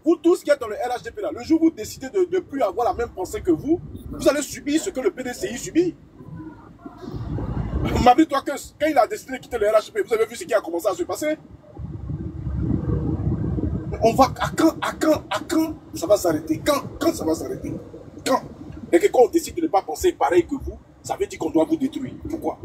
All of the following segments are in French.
Vous tous qui êtes dans le RHDP là, le jour où vous décidez de ne plus avoir la même pensée que vous allez subir ce que le PDCI subit. Mabri, toi, quand il a décidé de quitter le RHDP, vous avez vu ce qui a commencé à se passer? On va à quand ça va s'arrêter? Quand ça va s'arrêter? Quand? Et que quand on décide de ne pas penser pareil que vous, ça veut dire qu'on doit vous détruire. Pourquoi?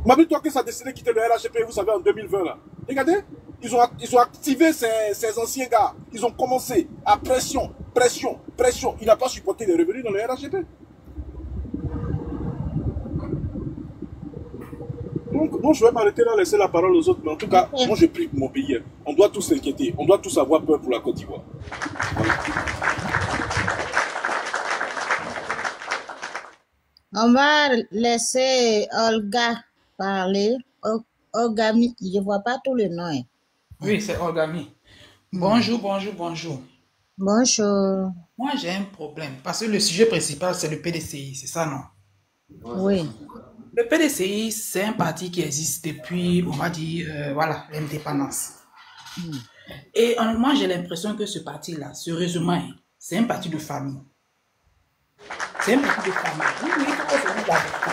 Mabri, toi, que ça a décidé de quitter le RHDP, vous savez, en 2020 là. Regardez, ils ont activé ces anciens gars. Ils ont commencé à pression. Il n'a pas supporté les revenus dans le RHDP. Donc, je vais m'arrêter là, laisser la parole aux autres. Mais en tout cas, moi, je prie pour mon pays. On doit tous s'inquiéter. On doit tous avoir peur pour la Côte d'Ivoire. Voilà. On va laisser Olga parler. Olgami, je ne vois pas tout le nom. Oui, c'est Olgami. Bonjour. Bonjour. Moi, j'ai un problème. Parce que le sujet principal, c'est le PDCI. C'est ça, non? Oui. Le PDCI, c'est un parti qui existe depuis, on va dire, voilà, l'indépendance. Et moi, j'ai l'impression que ce parti-là, sérieusement, c'est un parti de famille. C'est un parti de famille. Oui, il faut qu'on se dise la vérité.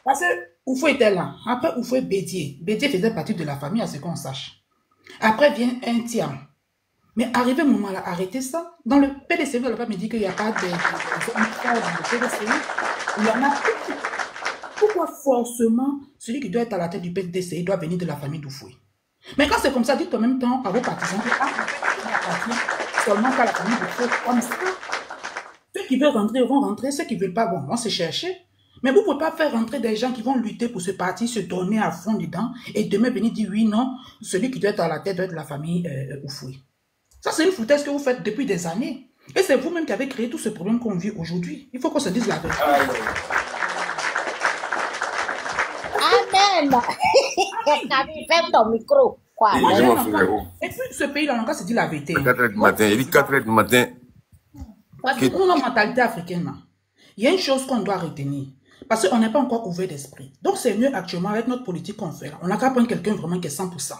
Parce que Oufou était là. Après Oufou est Bédier. Bédier faisait partie de la famille, à ce qu'on sache. Après vient un Tiam. Mais arrivé un moment là, arrêtez ça. Dans le PDCI, vous n'allez pas me dire qu'il n'y a pas de dans le PDCI. Il y en a. Pourquoi forcément celui qui doit être à la tête du PDCI doit venir de la famille d'Oufoué? Mais quand c'est comme ça, dites en même temps à vos partisans que seulement qu'à la famille d'Oufoué, comme ça. Ceux qui veulent rentrer vont rentrer, ceux qui ne veulent pas vont se chercher. Mais vous ne pouvez pas faire rentrer des gens qui vont lutter pour ce parti, se donner à fond dedans, et demain venir dire oui, non, celui qui doit être à la tête doit être de la famille Oufoué. Ça, c'est une foutaise que vous faites depuis des années. Et c'est vous-même qui avez créé tout ce problème qu'on vit aujourd'hui. Il faut qu'on se dise la vérité. Amen. Ferme ton micro. Quoi? Et puis, ce pays-là, on va se dire la vérité. 4h du matin, il dit 4h du matin. Parce que nous, notre mentalité africaine, il y a une chose qu'on doit retenir. Parce qu'on n'est pas encore ouvert d'esprit. Donc, c'est mieux actuellement avec notre politique qu'on fait. On n'a qu'à prendre quelqu'un vraiment qui est 100%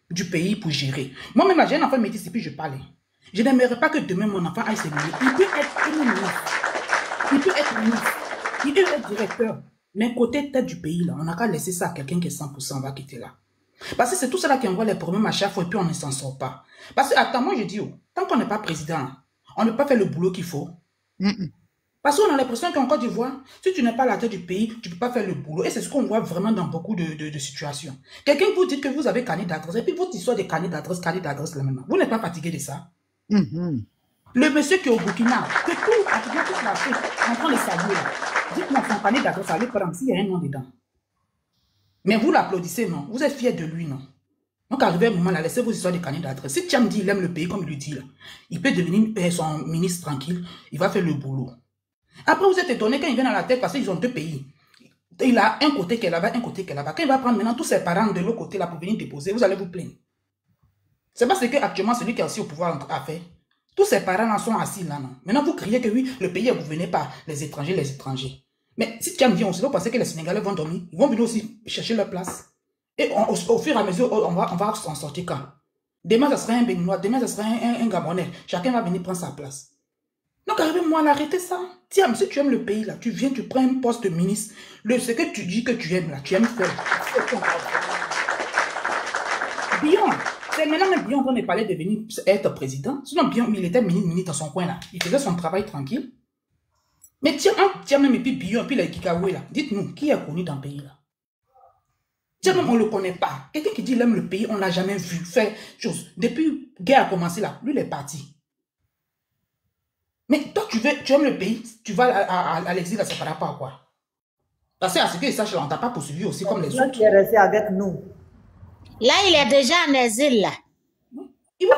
du pays pour gérer. Moi-même, j'ai un enfant métis et puis je parle. Je n'aimerais pas que demain, mon enfant aille se mener. Il peut être ministre. Il peut être ministre. Il peut être directeur. Mais côté tête du pays, là, on n'a qu'à laisser ça à quelqu'un qui est 100%, on va quitter là. Parce que c'est tout cela qui envoie les problèmes à chaque fois et puis on ne s'en sort pas. Parce que, attends, moi je dis, tant qu'on n'est pas président, on ne peut pas faire le boulot qu'il faut. Parce qu'on a l'impression qu'en Côte d'Ivoire, si tu n'es pas à la tête du pays, tu ne peux pas faire le boulot. Et c'est ce qu'on voit vraiment dans beaucoup de situations. Quelqu'un vous dit que vous avez carnet d'adresse, et puis votre histoire de carnet d'adresse là maintenant. Vous n'êtes pas fatigué de ça? Le monsieur qui est au Burkina, que toute l'Afrique en train de saluer là, dites-moi son carnet d'adresse, allez prendre s'il y a un nom dedans. Mais vous l'applaudissez, non? Vous êtes fiers de lui, non? Donc, arrivé un moment là, laissez vos histoires de carnet d'adresse. Si Thiam dit il aime le pays, comme il lui dit là, il peut devenir son ministre tranquille, il va faire le boulot. Après, vous êtes étonné quand il vient à la tête parce qu'ils ont deux pays. Il a un côté qui est là-bas, un côté qui est là-bas. Quand il va prendre maintenant tous ses parents de l'autre côté là pour venir déposer, vous allez vous plaindre. C'est parce que actuellement celui qui est assis au pouvoir a fait. Tous ses parents là sont assis là, non. Maintenant, vous criez que oui, le pays est gouverné par les étrangers. Mais si Thiam vient aussi, vous pensez que les Sénégalais vont dormir, ils vont venir aussi chercher leur place. Et au fur et à mesure, on va s'en sortir quand? Demain, ça sera un Béninois, demain, ça sera un Gabonais. Chacun va venir prendre sa place. Donc, arrivez-moi à arrêter ça. Tiens, si tu aimes le pays, là, tu viens, tu prends un poste de ministre. Ce que tu dis que tu aimes, là, tu aimes faire. Bion, c'est maintenant même Bion qu'on est parlé de venir être président. Sinon, Bion, il était ministre dans son coin, là. Il faisait son travail tranquille. Mais tiens même, et puis Bion, et puis les Kikaoué, là. Dites-nous, qui est connu dans le pays, là? Tiens même, on ne le connaît pas. Quelqu'un qui dit qu'il aime le pays, on ne l'a jamais vu faire chose. Depuis que guerre a commencé, là, lui, il est parti. Mais toi, tu aimes le pays, tu vas à l'exil, c'est par rapport à quoi? Parce qu'à ce que sache, on ne t'a pas poursuivi aussi comme les autres. Qui est resté avec nous. Là, il est déjà en exil, là. Tu vas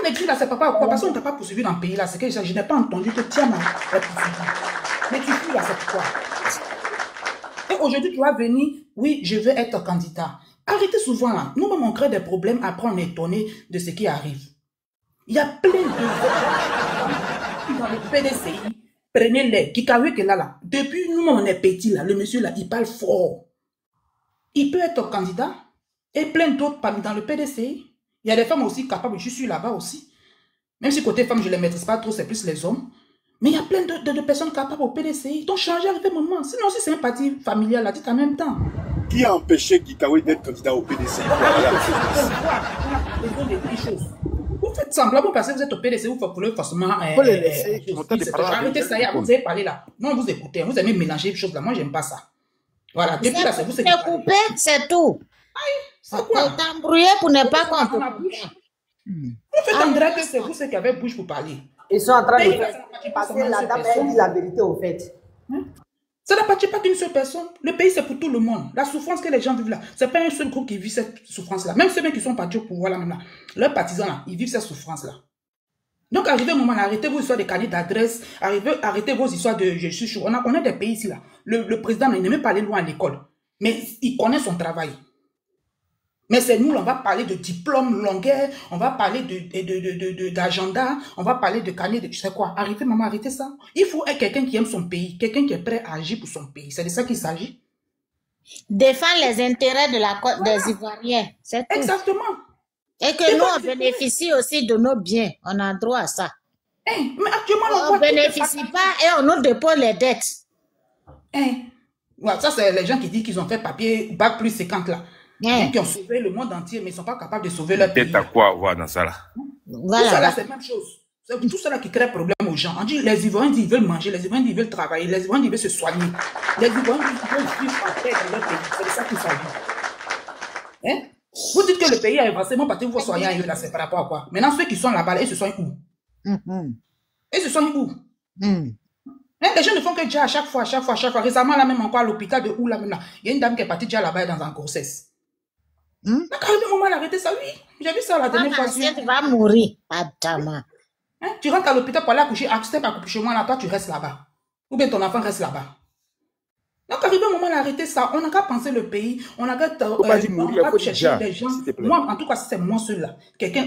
en exil, là, c'est par rapport à quoi? Parce qu'on ne t'a pas poursuivi dans le pays, là. C'est que je n'ai pas entendu que tiens, mais tu fuis, là, c'est quoi? Et aujourd'hui, tu vas venir, oui, je veux être candidat. Arrêtez souvent, là. Nous-mêmes, on crée des problèmes, après, on est étonné de ce qui arrive. Il y a plein de... dans le PDCI, prenez-les, Kikaoué qui est là. Depuis nous, on est petit là, le monsieur là, il parle fort. Il peut être candidat et plein d'autres parmi dans le PDCI. Il y a des femmes aussi capables, je suis là-bas aussi. Même si côté femme, je ne les maîtrise pas trop, c'est plus les hommes. Mais il y a plein de personnes capables au PDCI. Donc, changer avec un moment. Sinon, si c'est un parti familial, là, dites en même temps. Qui a empêché Gikawe d'être candidat au PDCI? Vous faites semblant, vous pensez que vous êtes au PDCI, vous voulez forcément... les laisser. Arrêtez ça, vous avez parlé là. Non, vous écoutez, vous aimez mélanger les choses là. Moi, j'aime pas ça. Voilà, depuis là, c'est vous qui... C'est coupé, c'est tout. C'est quoi? C'est embrouillé pour ne pas comprendre. Vous faites en direct que c'est vous ceux qui avez bouche pour parler. Ils sont en train de faire passer la dame, elle dit la vérité au fait. Ça n'appartient pas qu'une seule personne. Le pays, c'est pour tout le monde. La souffrance que les gens vivent là, ce n'est pas un seul groupe qui vit cette souffrance-là. Même ceux qui sont partis au pouvoir là, même là, leurs partisans là, ils vivent cette souffrance-là. Donc, arrivez au moment, arrêtez vos histoires de carnet d'adresse, arrêtez vos histoires de je suis chaud. On a des pays ici là. Le président, il n'aime pas aller loin à l'école. Mais il connaît son travail. Mais c'est nous, on va parler de diplôme longueur, on va parler d'agenda, on va parler de carnet de... Je sais quoi, arrêtez maman, arrêtez ça. Il faut être quelqu'un qui aime son pays, quelqu'un qui est prêt à agir pour son pays. C'est de ça qu'il s'agit. Défendre les intérêts de la côte des Ivoiriens, c'est tout. Exactement. Et que nous, on bénéficie aussi de nos biens. On a droit à ça. Mais actuellement, on ne bénéficie pas et on nous dépose les dettes. Ouais, ça, c'est les gens qui disent qu'ils ont fait papier bac plus 50 là. Qui ont sauvé le monde entier, mais ils ne sont pas capables de sauver leur pays. Peut-être à quoi avoir dans ça là. Voilà. Tout ça là, c'est la même chose. C'est tout ça là qui crée problème aux gens. On dit les Ivoiriens disent ils veulent manger, les Ivoiriens disent ils veulent travailler, les Ivoiriens disent ils veulent se soigner. Les Ivoiriens disent ils veulent vivre en paix dans leur pays. C'est de ça qu'il s'agit. Vous dites que le pays a avancé, mon parti vous soignez ailleurs là, c'est par rapport à quoi? Maintenant, ceux qui sont là-bas, ils se soignent où? Ils se soignent où? Les gens ne font que déjà à chaque fois. Récemment, là même encore à l'hôpital de où là même là. Il y a une dame qui est partie déjà là-bas dans un grossesse. Donc, à un moment, elle a arrêté ça, oui. J'ai vu ça la dernière fois. Tu vas mourir, Adama. Tu rentres à l'hôpital pour aller accoucher, accouchement là, toi tu restes là-bas. Ou bien ton enfant reste là-bas. Donc, arrivé un moment, elle a arrêté ça. On n'a qu'à penser le pays. On n'a qu'à chercher les gens. Moi, en tout cas, si c'est moi celui-là,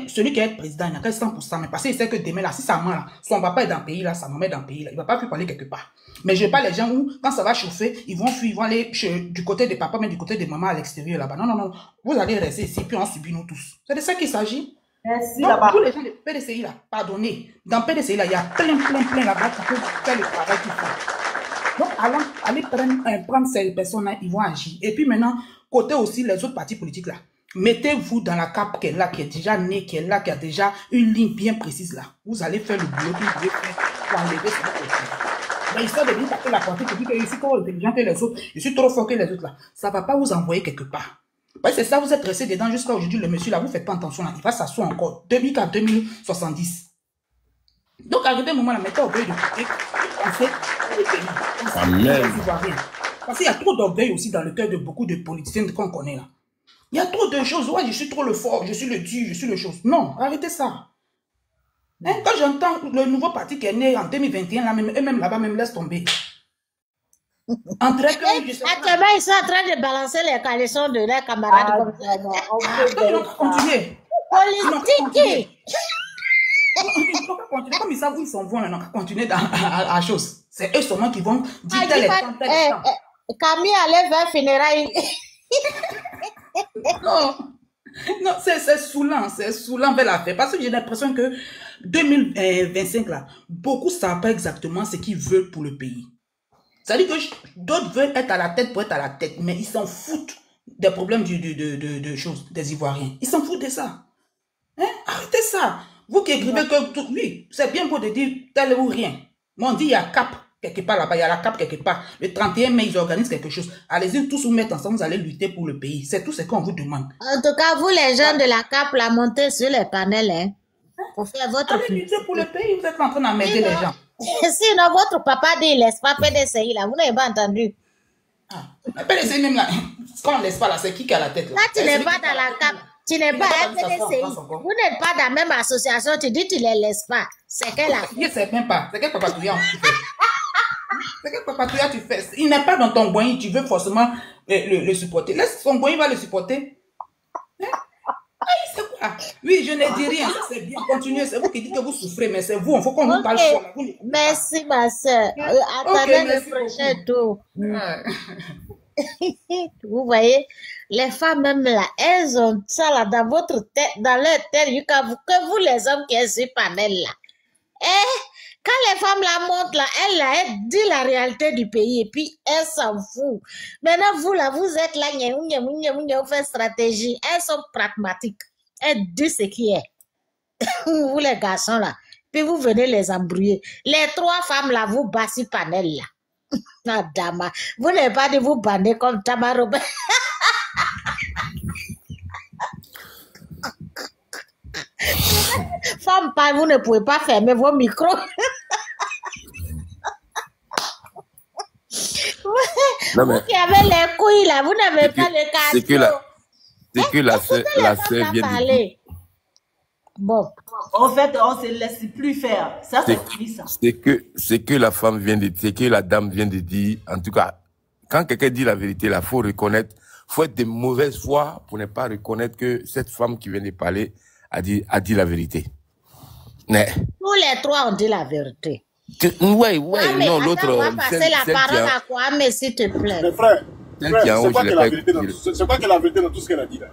celui qui est président, il n'a qu'à 100%. Mais parce qu'il sait que demain, là, si sa maman, là, son papa est dans le pays, là, sa maman est dans le pays, là, il ne va pas fuir pour aller quelque part. Mais je parle les gens où, quand ça va chauffer, ils vont fuir, ils vont aller du côté des papas, mais du côté des mamans à l'extérieur, là-bas. Non. Vous allez rester ici, puis on subit nous tous. C'est de ça qu'il s'agit. Merci, donc, là-bas. tous les gens de PDCI, là, pardonnez. Dans PDCI, là, il y a plein là-bas qui peuvent faire le travail qu'il faut. Donc, allez prendre ces personnes-là, ils vont agir. Et puis maintenant, côté aussi les autres partis politiques là, mettez-vous dans la cape qui est là, qui est déjà née, qui est là, qui a déjà une ligne bien précise là. Vous allez faire le boulot que vous devez faire pour enlever ce côté. Mais histoire de venir taper la porte et dire que je suis trop intelligent que les autres, je suis trop fort que les autres là, ça ne va pas vous envoyer quelque part. Parce que c'est ça, vous êtes resté dedans jusqu'à aujourd'hui, le monsieur là, vous ne faites pas attention là, il va s'asseoir encore, 2070. Donc, arrivé un moment là, mettez au bout de côté, pensez. Amen. Parce qu'il y a trop d'orgueil aussi dans le cœur de beaucoup de politiciens qu'on connaît là. Il y a trop de choses. Ouais, je suis trop le fort, je suis le dieu, je suis le chose. Non, arrêtez ça. Quand j'entends le nouveau parti qui est né en 2021, là, eux-mêmes là-bas, même laisse tomber. Actuellement, ils sont en train de balancer les caleçons de leurs camarades. Ils vont continuer. Politique. Comme ils savent où ils s'en vont, ils vont continuer à la chose. C'est eux seulement qui vont dire tel temps. Camille allait vers funérailles. Non, c'est saoulant vers la fête. Parce que j'ai l'impression que 2025, là, beaucoup ne savent pas exactement ce qu'ils veulent pour le pays. C'est-à-dire que d'autres veulent être à la tête pour être à la tête, mais ils s'en foutent des problèmes de choses, des Ivoiriens. Ils s'en foutent de ça. Arrêtez ça. Vous qui écrivez que, oui, c'est bien pour de dire tel ou rien. Mais on dit il y a cap quelque part là-bas, il y a la cap quelque part. Le 31 mai, ils organisent quelque chose. Allez-y tous vous mettre ensemble, vous allez lutter pour le pays. C'est tout ce qu'on vous demande. En tout cas, vous les gens de la cap, la montez sur les panels, hein, pour faire votre... Allez lutter pour le pays, vous êtes en train d'emmerder les gens. Sinon, votre papa dit, il laisse pas PDCI là, vous n'avez pas entendu. Mais PDCI même là, quand on laisse pas là, c'est qui a la tête là? Là, tu n'es pas dans la cap. Tu n'es pas à PDCI. Vous n'êtes pas dans la même association. Tu dis tu ne les laisses pas. C'est quelle affaire? Je ne sais même pas. C'est quel papatouilla tu fais? C'est quel papatouilla tu fais? Il n'est pas dans ton boin. Tu veux forcément le supporter. Laisse son boin, il va le supporter. C'est quoi? Oui, je ne dis rien. C'est bien. Continuez. C'est vous qui dites que vous souffrez, mais c'est vous. Il faut qu'on vous parle fort. Merci, ma soeur. Attendez le prochain tour. Vous voyez? Les femmes même là, elles ont ça là dans votre tête, dans leur tête, que vous les hommes qui êtes sur panel là. Eh, quand les femmes la montrent là, elle dit la réalité du pays et puis elle s'en fout. Maintenant vous là, vous êtes là, vous faites stratégie. Elles sont pragmatiques. Elles disent ce qui est. Vous les garçons là, puis vous venez les embrouiller. Les 3 femmes là, vous bassez panel là. Ah, dama, vous n'avez pas de vous bander comme Tamaro. Femme, vous ne pouvez pas fermer vos micros. Non, mais Vous qui avez les couilles là, vous n'avez pas le c'est que cadeau. c'est que la sœur vient de dire. Parler. Bon. En fait, on se laisse plus faire. Ça, c'est fini, ça. C'est que la femme vient de dire, c'est que la dame vient de dire. En tout cas, quand quelqu'un dit la vérité, là, faut reconnaître, faut être de mauvaise foi pour ne pas reconnaître que cette femme qui vient de parler a dit la vérité. Mais Tous les 3 ont dit la vérité. ouais, Ah, mais non, attends, l'autre, on va passer la parole à Kwame, s'il te plaît. Mais frère, celle qui est en haut, je l'ai pas écouté. c'est quoi que la vérité dans tout ce qu'elle a dit là?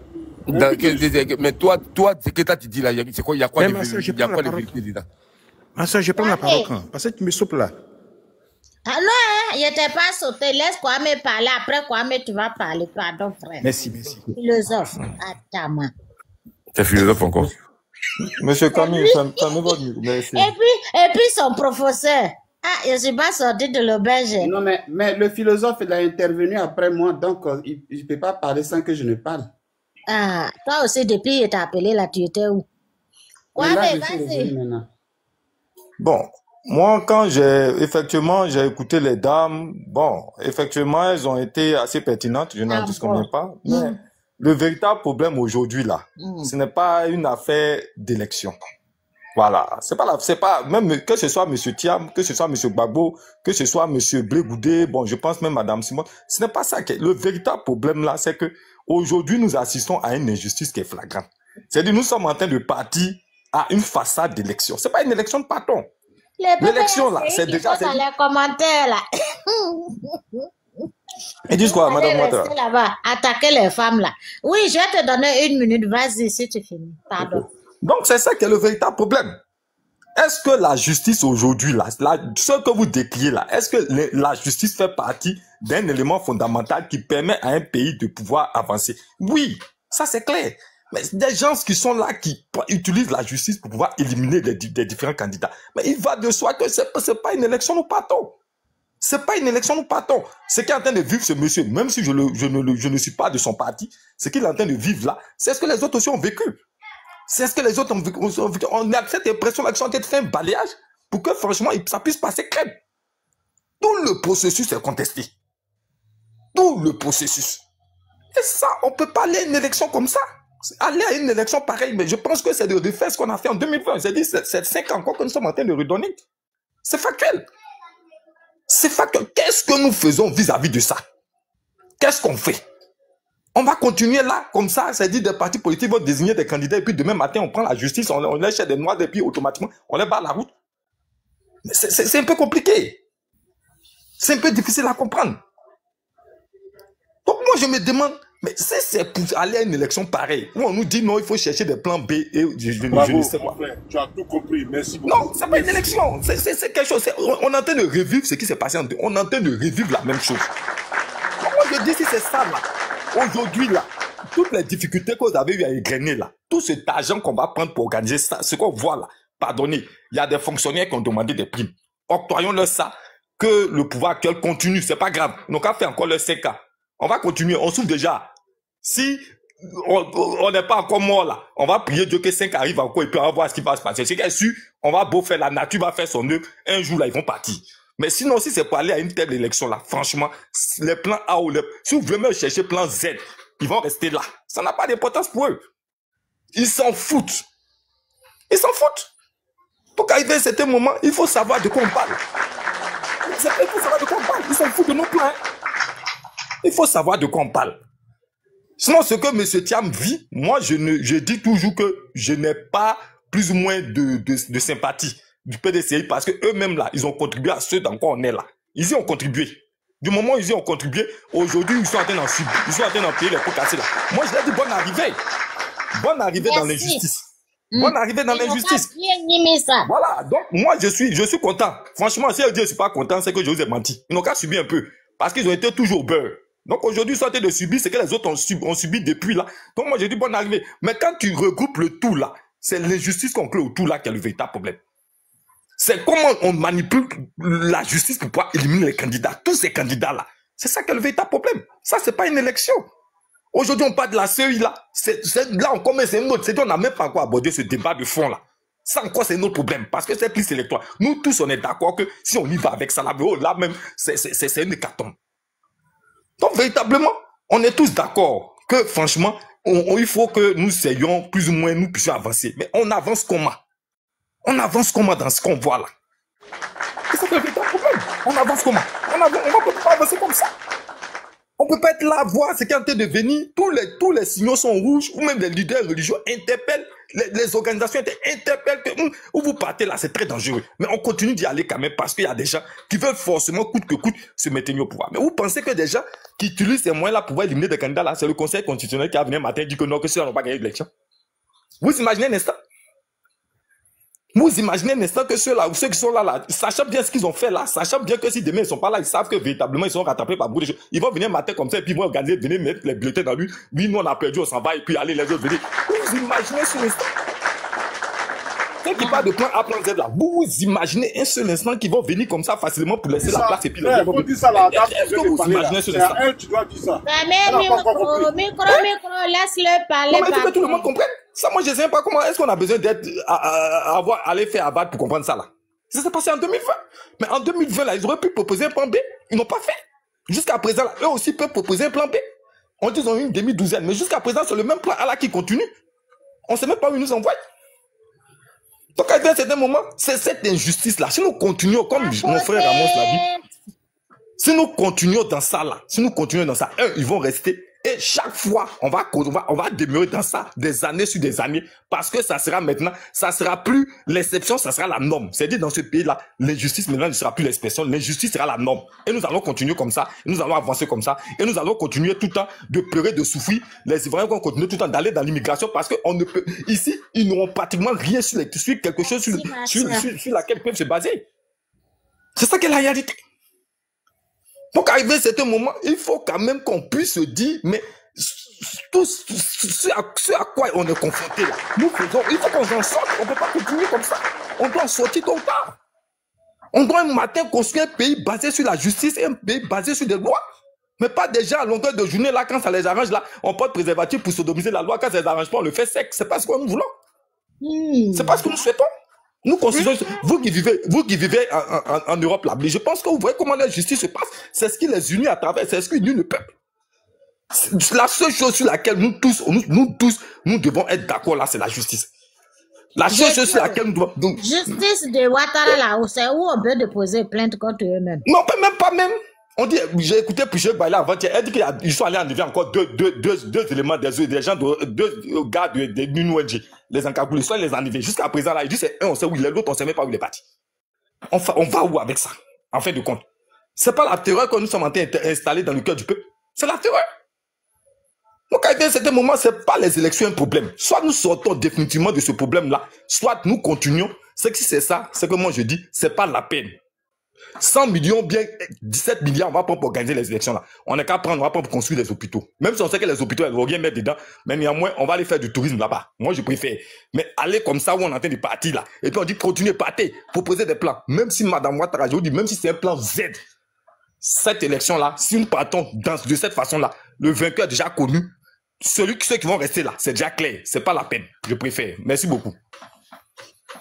Mais toi, ce que tu dis là, c'est quoi, il y a quoi de vérité dedans? Ma soeur, je prends la parole quand? Parce que tu me soupes là. Ah non, hein, je t'ai pas sauté. Laisse Kwame parler. Après Kwame, tu vas parler. Pardon, frère. Merci. Philosophe. Attends. T'es philosophe encore. Monsieur Camille, fermez votre micro. Merci. Et puis son professeur. Ah, je suis pas sorti de l'auberge. Non, mais le philosophe, il a intervenu après moi, donc il ne peut pas parler sans que je ne parle. Ah, toi aussi, depuis il t'a appelé là, tu étais où? Mais là, Kwame, je suis revenu vas-y. maintenant. Bon, moi, quand effectivement, j'ai écouté les dames, bon, effectivement, elles ont été assez pertinentes, je n'en Ah disconviens bon. pas, mais le véritable problème aujourd'hui, là, ce n'est pas une affaire d'élection. Voilà, c'est pas, même que ce soit M. Thiam, que ce soit M. Gbagbo, que ce soit M. Blé Goudé, bon, je pense même Mme Simon, ce n'est pas ça. Le véritable problème là, c'est que aujourd'hui, nous assistons à une injustice qui est flagrante. C'est-à-dire, nous sommes en train de partir à une façade d'élection. C'est pas une élection de patron. L'élection là, c'est déjà... dans les commentaires là. Ils disent quoi, Madame Allez, Ouattara? restez là-bas, attaquer les femmes là. Oui, je vais te donner 1 minute. Vas-y, si tu finis. Pardon. Donc, c'est ça qui est le véritable problème. Est-ce que la justice aujourd'hui, là, ce que vous décriez là, est-ce que la justice fait partie d'un élément fondamental qui permet à un pays de pouvoir avancer? Oui, ça c'est clair. Mais des gens qui sont là, qui utilisent la justice pour pouvoir éliminer des différents candidats. Mais il va de soi que c'est pas une élection, nous partons. C'est pas une élection, nous partons. Ce qu'est en train de vivre ce monsieur, même si je ne suis pas de son parti, ce qu'il est en train de vivre là, c'est ce que les autres aussi ont vécu. C'est ce que les autres ont vécu. On a cette impression qu'ils sont en train de faire un balayage pour que franchement, ça puisse passer crème. Tout le processus est contesté. Tout le processus. Et ça, on ne peut pas aller à une élection comme ça. Aller à une élection pareille, mais je pense que c'est de refaire ce qu'on a fait en 2020. J'ai dit, c'est 5 ans encore que nous sommes en train de redonner. C'est factuel. C'est factuel. Qu'est-ce que nous faisons vis-à-vis de ça? Qu'est-ce qu'on fait? On va continuer là, comme ça, c'est-à-dire des partis politiques vont désigner des candidats et puis demain matin, on prend la justice, on les cherche des noirs et puis automatiquement, on les bat la route. C'est un peu compliqué. C'est un peu difficile à comprendre. Donc moi, je me demande, mais c'est pour aller à une élection pareille, où on nous dit non, il faut chercher des plans B et je ne sais pas. Frère, tu as tout compris, merci beaucoup. Non, c'est pas une élection, c'est quelque chose. On est en train de revivre ce qui s'est passé on est en train de revivre la même chose. Donc, moi, je dis si c'est ça là. Aujourd'hui, là, toutes les difficultés que vous avez eu à égrener, là, tout cet argent qu'on va prendre pour organiser ça, ce qu'on voit là, pardonnez, il y a des fonctionnaires qui ont demandé des primes. Octroyons-leur ça, que le pouvoir actuel continue, c'est pas grave. Ils n'ont qu'à faire encore leur 5 ans. On va continuer, on souffre déjà. Si on n'est pas encore mort là, on va prier Dieu que 5 arrivent encore et puis on va voir ce qui va se passer. C'est qu'elle sûr, on va beau faire, la nature va faire son œuvre, un jour là, ils vont partir. Mais sinon, si c'est pour aller à une telle élection là, franchement, les plans A ou si vous voulez même chercher plan Z, ils vont rester là. Ça n'a pas d'importance pour eux. Ils s'en foutent. Ils s'en foutent. Pour qu'arriver à un certain moment, il faut savoir de quoi on parle. Il faut savoir de quoi on parle. Ils s'en foutent de nos plans. Il faut savoir de quoi on parle. Sinon, ce que M. Thiam vit, moi, je dis toujours que je n'ai pas plus ou moins de sympathie du PDCI parce que eux-mêmes là, ils ont contribué à ce dans quoi on est là. Ils y ont contribué. Du moment où ils y ont contribué, aujourd'hui, ils sont en train d'en subir. Ils sont en train d'en payer les pots cassés là. Moi, je leur dis bonne arrivée. Bonne arrivée dans l'injustice. Bonne arrivée dans l'injustice. Voilà. Donc, moi, je suis content. Franchement, si je ne suis pas content, c'est que je vous ai menti. Ils n'ont qu'à subir un peu. Parce qu'ils ont été toujours au beurre. Donc, aujourd'hui, ils sont en train de subir ce que les autres ont subi depuis là. Donc, moi, je dis bonne arrivée. Mais quand tu regroupes le tout là, c'est l'injustice qu'on crée autour là qui est le véritable problème. C'est comment on manipule la justice pour pouvoir éliminer les candidats. Tous ces candidats-là. C'est ça qui est le véritable problème. Ça, c'est pas une élection. Aujourd'hui, on parle de la CEI là. Là, on commence, c'est une autre. C'est on n'a même pas encore abordé ce débat de fond là. Ça encore, c'est notre problème. Parce que cette liste électorale, nous tous, on est d'accord que si on y va avec ça, là même, c'est une hécatombe. Donc, véritablement, on est tous d'accord que, franchement, il faut que nous essayions plus ou moins, nous puissions avancer. Mais on avance comment? On avance comment dans ce qu'on voit là? C'est ça le véritable problème. On avance comment? On ne peut pas avancer comme ça. On ne peut pas être là à voir ce qui est en train de venir. Tous les signaux sont rouges, ou même les leaders religieux interpellent, les organisations interpellent que où vous partez là, c'est très dangereux. Mais on continue d'y aller quand même parce qu'il y a des gens qui veulent forcément, coûte que coûte, se maintenir au pouvoir. Mais vous pensez que des gens qui utilisent ces moyens-là pour pouvoir éliminer des candidats là, c'est le Conseil constitutionnel qui a venu un matin et dit que non, que ceux-là n'ont pas gagné l'élection? Vous imaginez un instant? Vous imaginez un instant que ceux-là, ou ceux qui sont là, sachant bien ce qu'ils ont fait là, sachant bien que si demain ils sont pas là, ils savent que véritablement ils sont rattrapés par beaucoup de choses. Ils vont venir un matin comme ça et puis ils vont organiser, venir mettre les bulletins dans lui. Oui, nous on a perdu, on s'en va et puis allez les autres venir. Vous imaginez ce instant? Ceux qui parlent de plan A, plan Z là, vous imaginez un seul instant qu'ils vont venir comme ça facilement pour laisser la place et puis les autres vont venir. Est-ce que vous imaginez ce instant? Tu dois dire ça. Micro, laisse-le parler. Non, mais il faut que tout le monde comprenne. Ça, moi, je ne sais pas comment est-ce qu'on a besoin d'être aller faire abattre pour comprendre ça là. Ça s'est passé en 2020. Mais en 2020 là, ils auraient pu proposer un plan B. Ils n'ont pas fait. Jusqu'à présent là, eux aussi peuvent proposer un plan B. On dit qu'ils ont eu une demi-douzaine, mais jusqu'à présent c'est le même plan A là qui continue. On ne sait même pas où ils nous envoient. Donc à un certain moment, c'est cette injustice là. Si nous continuons comme mon frère Ramos l'a dit, si nous continuons dans ça là, ils vont rester. Et chaque fois, on va demeurer dans ça des années sur des années parce que ça sera maintenant, ça sera plus l'exception, ça sera la norme. C'est-à-dire dans ce pays-là, l'injustice maintenant ne sera plus l'expression, l'injustice sera la norme. Et nous allons continuer comme ça, et nous allons avancer comme ça, et nous allons continuer tout le temps de pleurer, de souffrir. Les Ivoiriens vont continuer tout le temps d'aller dans l'immigration parce qu'on ne peut, ici, ils n'auront pratiquement rien sur quelque chose sur laquelle ils peuvent se baser. C'est ça qui est la réalité. Donc, arrivé à un certain moment, il faut quand même qu'on puisse se dire, mais tout ce à quoi on est confronté là, nous faisons, il faut qu'on en sorte, on ne peut pas continuer comme ça. On doit en sortir tôt ou tard. On doit un matin construire un pays basé sur la justice et un pays basé sur des lois. Mais pas déjà à longueur de journée là, quand ça les arrange là, on porte préservatif pour sodomiser la loi, quand ça les arrange pas, on le fait sec. C'est pas ce que nous voulons. C'est pas ce que nous souhaitons. Nous considérons, vous qui vivez en Europe là, mais je pense que vous voyez comment la justice se passe. C'est ce qui les unit à travers, c'est ce qui unit le peuple. La seule chose sur laquelle nous tous, nous devons être d'accord là, c'est la justice. La seule chose sur laquelle nous devons... Donc, justice de Ouattara là, c'est où on peut déposer plainte contre eux-mêmes. Non, même pas même. On dit, j'ai écouté Picheux Baila avant-hier, elle dit qu'ils sont allés enlever encore deux éléments des gens, deux gars de l'UNONG, les encagoulés, ils sont les enlever. Jusqu'à présent, là, ils disent c'est un, on sait où il est, l'autre, on sait même pas où il est parti. On va où avec ça, en fin de compte? C'est pas la terreur que nous sommes en train d'installer dans le cœur du peuple. C'est la terreur. Donc, à un certain moment, c'est pas les élections un problème. Soit nous sortons définitivement de ce problème-là, soit nous continuons. C'est que si c'est ça, c'est que moi je dis, c'est pas la peine. 100 millions, bien 17 milliards, on va prendre pour organiser les élections là. On n'a qu'à prendre, on va prendre pour construire les hôpitaux. Même si on sait que les hôpitaux, elles vont rien mettre dedans, mais néanmoins, on va aller faire du tourisme là-bas. Moi, je préfère. Mais aller comme ça où on est en train de partir là. Et puis on dit continuez, partez, proposer des plans. Même si Madame Ouattara, je vous dis, même si c'est un plan Z, cette élection là, si nous partons de cette façon là, le vainqueur est déjà connu. Ceux qui vont rester là, c'est déjà clair. C'est pas la peine. Je préfère. Merci beaucoup.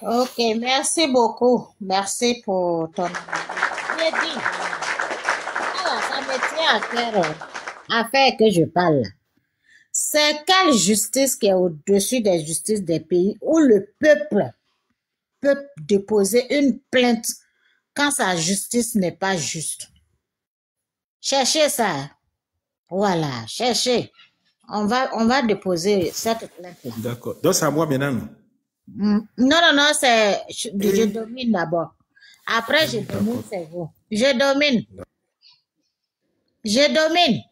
Ok, merci beaucoup. Merci pour ton... J'ai dit. Alors, ça me tient à cœur afin que je parle. C'est quelle justice qui est au-dessus des justices des pays où le peuple peut déposer une plainte quand sa justice n'est pas juste? Cherchez ça. Voilà, cherchez. On va déposer cette plainte-là. D'accord. Donc, c'est à moi maintenant. Non, c'est... Je domine d'abord. Après, je domine, c'est vous. Je domine. Je domine.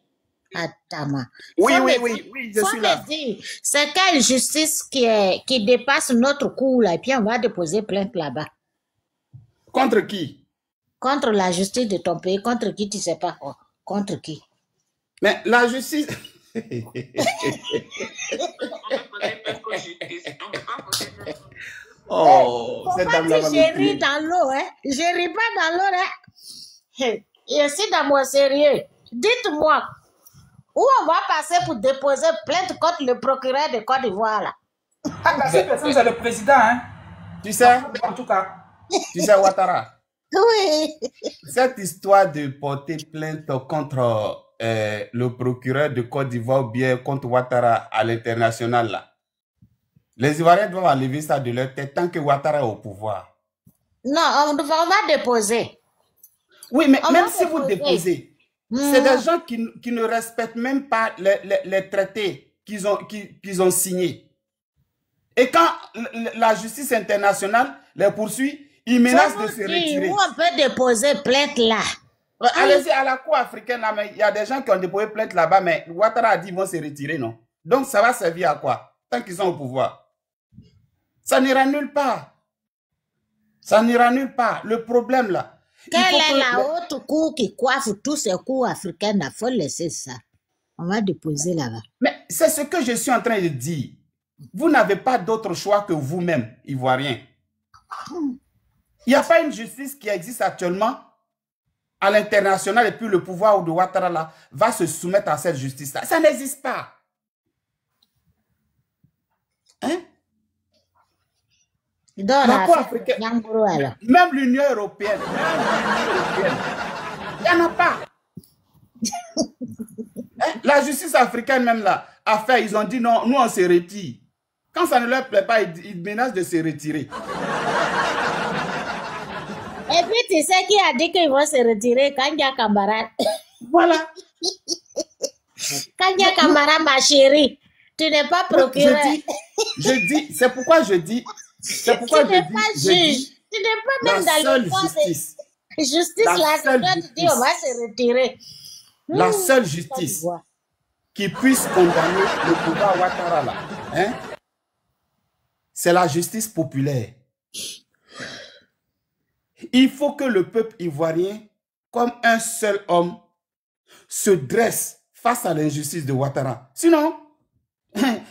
Attends. Oui, je suis là. C'est quelle justice qui dépasse notre cour là, et puis on va déposer plainte là-bas. Contre qui? Contre la justice de ton pays, contre qui tu sais pas. Oh, contre qui? Mais la justice... Oh, cette dame-là va me tuer. Dans l'eau, hein? Je ris pas dans l'eau, hein? Je suis dans mon sérieux. Dites-moi, où on va passer pour déposer plainte contre le procureur de Côte d'Ivoire, là? Ah, cette personne, c'est le président, hein? Tu sais, en tout cas. Tu sais, Ouattara? Oui. Cette histoire de porter plainte contre le procureur de Côte d'Ivoire ou bien contre Ouattara à l'international, là. Les Ivoiriens doivent enlever ça de leur tête tant que Ouattara est au pouvoir. Non, on va déposer. Oui, mais même si vous déposez, c'est des gens qui ne respectent même pas les traités qu'ils ont signés. Et quand la justice internationale les poursuit, ils menacent de se retirer. Où on peut déposer plainte là? Allez-y à la Cour africaine, là, mais il y a des gens qui ont déposé plainte là-bas, mais Ouattara a dit qu'ils vont se retirer, non? Donc ça va servir à quoi? Tant qu'ils sont au pouvoir. Ça n'ira nulle part. Ça n'ira nulle part. Le problème là. Quelle est la haute cour qui coiffe tous ces cours africains? Il faut laisser ça. On va déposer là-bas. Mais c'est ce que je suis en train de dire. Vous n'avez pas d'autre choix que vous-même, Ivoiriens. Il n'y a pas une justice qui existe actuellement à l'international et puis le pouvoir de Ouattara là va se soumettre à cette justice-là. Ça n'existe pas. Hein? La Cour africaine, même l'Union européenne, il n'y en a pas. La justice africaine même là a fait, ils ont dit non, nous on se retire. Quand ça ne leur plaît pas, ils menacent de se retirer. Et puis tu sais qui a dit qu'ils vont se retirer? Kanya Kamara. Voilà. Kanya Kamara, ma chérie, tu n'es pas procureur. Je dis, c'est pourquoi je dis. C'est pourquoi tu n'es pas juge. Tu n'es pas même dans le point de justice là. Tu dis on va se retirer. La seule justice qui puisse condamner le pouvoir Ouattara là, hein, c'est la justice populaire. Il faut que le peuple ivoirien, comme un seul homme, se dresse face à l'injustice de Ouattara. Sinon,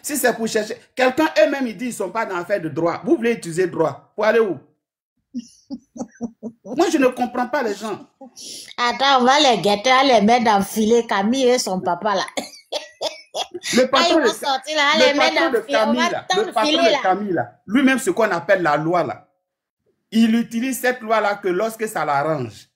si c'est pour chercher... Quelqu'un eux-mêmes, ils disent qu'ils ne sont pas dans l'affaire de droit. Vous voulez utiliser le droit. Pour aller où? Moi, je ne comprends pas les gens. Attends, on va les guetter, on les mettre dans le filet. Camille et son papa là. Le patron de Camille là, lui-même ce qu'on appelle la loi là, il utilise cette loi là que lorsque ça l'arrange.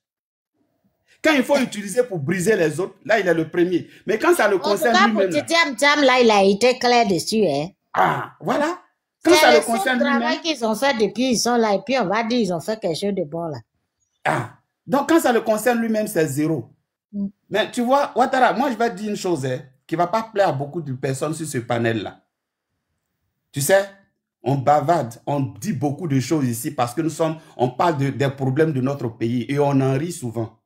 Quand il faut utiliser pour briser les autres, là il est le premier. Mais quand ça le concerne lui-même. Là, il a été clair dessus. Hein. Ah, voilà. Quand ça le concerne lui-même. C'est le travail qu'ils ont fait depuis ils sont là et puis on va dire ils ont fait quelque chose de bon là. Ah, donc quand ça le concerne lui-même, c'est zéro. Mais tu vois, Ouattara, moi je vais te dire une chose qui ne va pas plaire à beaucoup de personnes sur ce panel-là. Tu sais, on bavarde, on dit beaucoup de choses ici parce que on parle des problèmes de notre pays et on en rit souvent.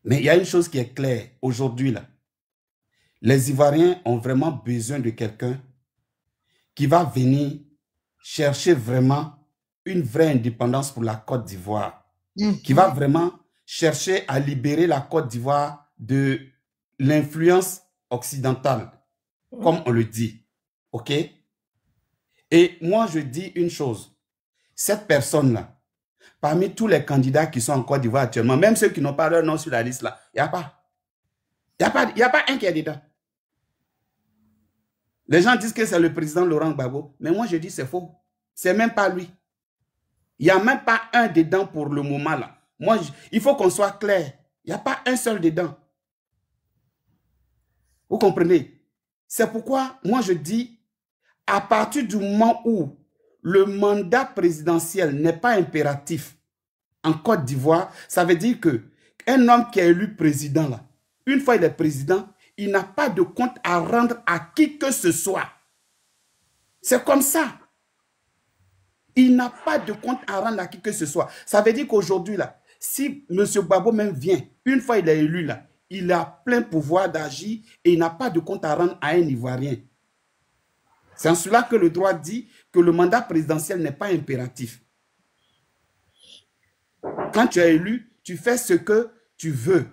Mais il y a une chose qui est claire aujourd'hui là. Les Ivoiriens ont vraiment besoin de quelqu'un qui va venir chercher vraiment une vraie indépendance pour la Côte d'Ivoire. Qui va vraiment chercher à libérer la Côte d'Ivoire de l'influence occidentale, comme on le dit. OK? Et moi, je dis une chose. Cette personne-là, parmi tous les candidats qui sont en Côte d'Ivoire actuellement, même ceux qui n'ont pas leur nom sur la liste là, il n'y a pas. Il n'y a pas un qui est dedans. Les gens disent que c'est le président Laurent Gbagbo, mais moi je dis c'est faux. C'est même pas lui. Il n'y a même pas un dedans pour le moment là. Moi, il faut qu'on soit clair. Il n'y a pas un seul dedans. Vous comprenez? C'est pourquoi moi je dis, à partir du moment où le mandat présidentiel n'est pas impératif en Côte d'Ivoire, ça veut dire qu'un homme qui est élu président, là, une fois il est président, il n'a pas de compte à rendre à qui que ce soit. C'est comme ça. Il n'a pas de compte à rendre à qui que ce soit. Ça veut dire qu'aujourd'hui, là, si M. Gbagbo même vient, une fois il est élu, là, il a plein pouvoir d'agir et il n'a pas de compte à rendre à un Ivoirien. C'est en cela que le droit dit que le mandat présidentiel n'est pas impératif. Quand tu es élu, tu fais ce que tu veux.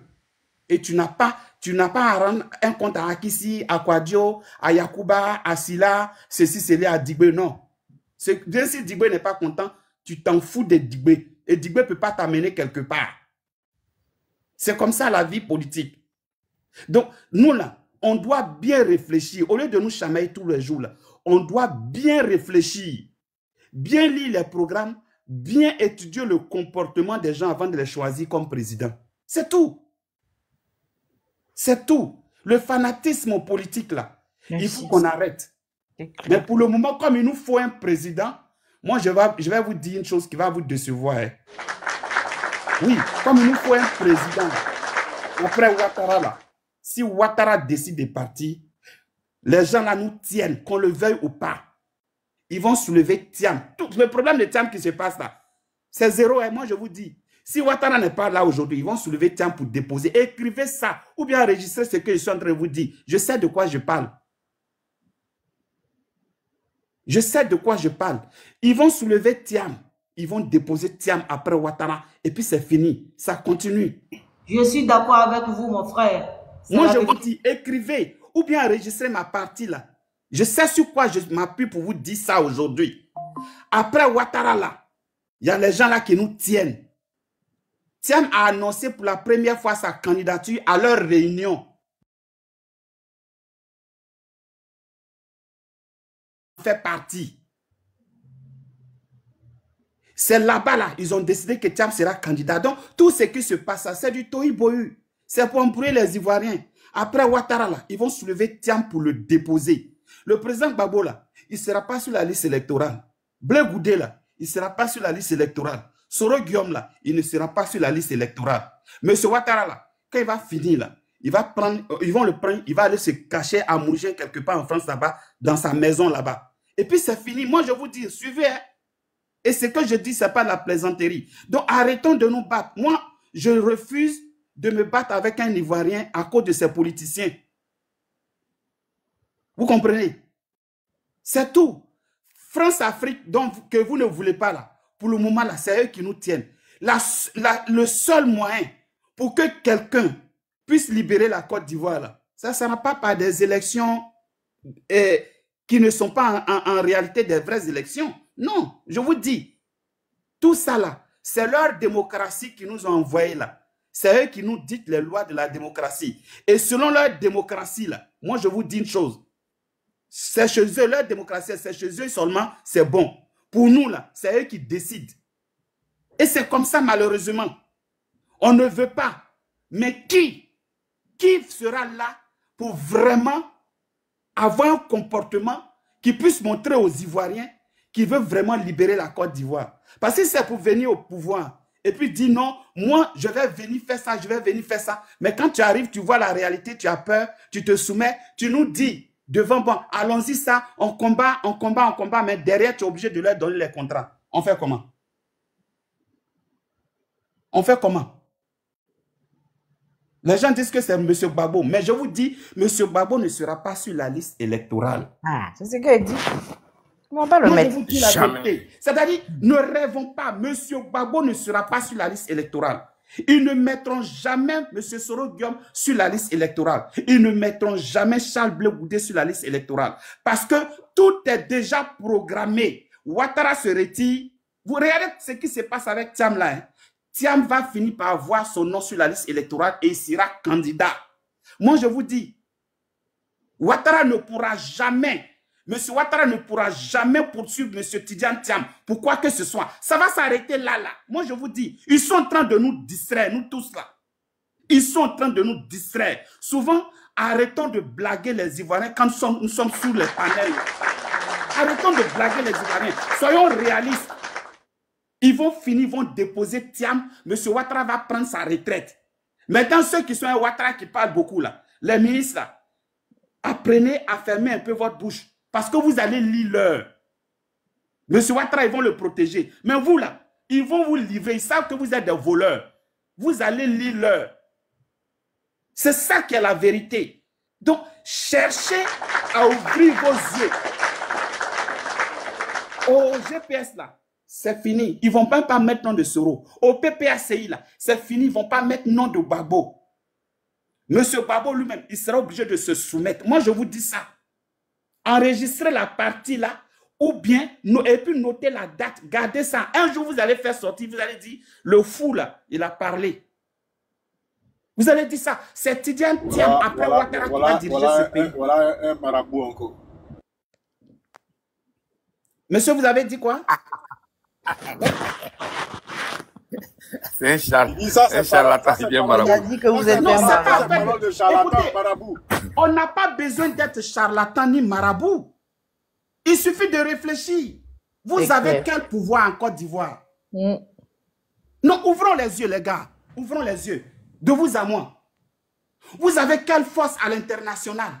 Et tu n'as pas à rendre un compte à Akissi, à Kwadjo, à Yakuba, à Silla, ceci, cela, à Digbe. Non. Bien si Digbe n'est pas content, tu t'en fous de Digbe. Et Digbe ne peut pas t'amener quelque part. C'est comme ça la vie politique. Donc, nous là, on doit bien réfléchir. Au lieu de nous chamailler tous les jours, là, on doit bien réfléchir, bien lire les programmes, bien étudier le comportement des gens avant de les choisir comme président. C'est tout. C'est tout. Le fanatisme politique, là, il faut qu'on arrête. Mais pour le moment, comme il nous faut un président, moi, je vais vous dire une chose qui va vous décevoir. Hein. Oui, comme il nous faut un président, après Ouattara, là, si Ouattara décide de partir, les gens là nous tiennent, qu'on le veuille ou pas. Ils vont soulever Thiam. Tout le problème de Thiam qui se passe là, c'est zéro. Et moi, je vous dis, si Ouattara n'est pas là aujourd'hui, ils vont soulever Thiam pour déposer. Écrivez ça ou bien enregistrez ce que je suis en train de vous dire. Je sais de quoi je parle. Je sais de quoi je parle. Ils vont soulever Thiam. Ils vont déposer Thiam après Ouattara. Et puis c'est fini. Ça continue. Je suis d'accord avec vous, mon frère. Moi, je vous dis, écrivez ou bien enregistrez ma partie là. Je sais sur quoi je m'appuie pour vous dire ça aujourd'hui. Après Ouattara là, il y a les gens là qui nous tiennent. Thiam a annoncé pour la première fois sa candidature à leur réunion. Fait partie. C'est là-bas, là, ils ont décidé que Thiam sera candidat. Donc, tout ce qui se passe, c'est du tohu-bohu. C'est pour embrouiller les Ivoiriens. Après Ouattara, là, ils vont soulever Thiam pour le déposer. Le président Gbagbo, là, il ne sera pas sur la liste électorale. Blé Goudé, là, il ne sera pas sur la liste électorale. Soro Guillaume, là, il ne sera pas sur la liste électorale. Monsieur Ouattara, là, quand il va finir, là, ils vont le prendre, il va aller se cacher à Mougin quelque part en France, là-bas, dans sa maison, là-bas. Et puis, c'est fini. Moi, je vous dis, suivez, hein. Et ce que je dis, ce n'est pas la plaisanterie. Donc, arrêtons de nous battre. Moi, je refuse de me battre avec un Ivoirien à cause de ces politiciens. Vous comprenez? C'est tout. France-Afrique, que vous ne voulez pas là, pour le moment là, c'est eux qui nous tiennent. Le seul moyen pour que quelqu'un puisse libérer la Côte d'Ivoire là, ça ne sera pas par des élections qui ne sont pas en réalité des vraies élections. Non, je vous dis, tout ça là, c'est leur démocratie qui nous ont envoyés là. C'est eux qui nous dictent les lois de la démocratie. Et selon leur démocratie là, moi je vous dis une chose, c'est chez eux, leur démocratie, c'est chez eux seulement, c'est bon. Pour nous là, c'est eux qui décident. Et c'est comme ça malheureusement. On ne veut pas. Mais qui sera là pour vraiment avoir un comportement qui puisse montrer aux Ivoiriens qui veut vraiment libérer la Côte d'Ivoire? Parce que c'est pour venir au pouvoir et puis dire non, moi je vais venir faire ça, je vais venir faire ça. Mais quand tu arrives, tu vois la réalité, tu as peur, tu te soumets, tu nous dis devant, bon, allons-y ça, on combat, mais derrière tu es obligé de leur donner les contrats. On fait comment? On fait comment? Les gens disent que c'est M. Gbagbo, mais je vous dis, M. Gbagbo ne sera pas sur la liste électorale. Ah, c'est ce qu'il dit. Comment pas le Moi, mettre? je vous dis la vérité. C'est-à-dire, ne rêvons pas, M. Gbagbo ne sera pas sur la liste électorale. Ils ne mettront jamais M. Soro Guillaume sur la liste électorale. Ils ne mettront jamais Charles Blé Goudé sur la liste électorale. Parce que tout est déjà programmé. Ouattara se retire. Vous regardez ce qui se passe avec Thiam là. Hein? Thiam va finir par avoir son nom sur la liste électorale et il sera candidat. Moi, je vous dis, Ouattara ne pourra jamais, M. Ouattara ne pourra jamais poursuivre M. Tidjane Thiam pour quoi que ce soit. Ça va s'arrêter là. Moi, je vous dis, ils sont en train de nous distraire, nous tous là. Ils sont en train de nous distraire. Souvent, arrêtons de blaguer les Ivoiriens quand nous sommes sur les panels. Arrêtons de blaguer les Ivoiriens. Soyons réalistes. Ils vont finir, ils vont déposer Thiam. M. Ouattara va prendre sa retraite. Maintenant, ceux qui sont un Ouattara qui parlent beaucoup là, les ministres là, apprenez à fermer un peu votre bouche. Parce que vous allez lire l'heure. M. Ouattara, ils vont le protéger. Mais vous là, ils vont vous livrer. Ils savent que vous êtes des voleurs. Vous allez lire l'heure. C'est ça qui est la vérité. Donc, cherchez à ouvrir vos yeux. Au GPS, là, c'est fini. Ils ne vont pas mettre nom de Soro. Au PPACI, là, c'est fini. Ils ne vont pas mettre nom de Babo. Monsieur Babo lui-même, il sera obligé de se soumettre. Moi, je vous dis ça. Enregistrez la partie là, ou bien, et puis notez la date. Gardez ça. Un jour, vous allez faire sortir, vous allez dire, le fou là, il a parlé. Vous allez dire ça. C'est Tidiane Thiam après Ouattara qui va diriger ce pays. Voilà un marabout encore. Monsieur, vous avez dit quoi? C'est un charlatan, c'est bien marabout. Il a dit que vous êtes un marabout. On n'a pas besoin d'être charlatan ni marabout. Il suffit de réfléchir. Vous avez quel pouvoir en Côte d'Ivoire? Non, ouvrons les yeux, les gars. Ouvrons les yeux. De vous à moi. Vous avez quelle force à l'international?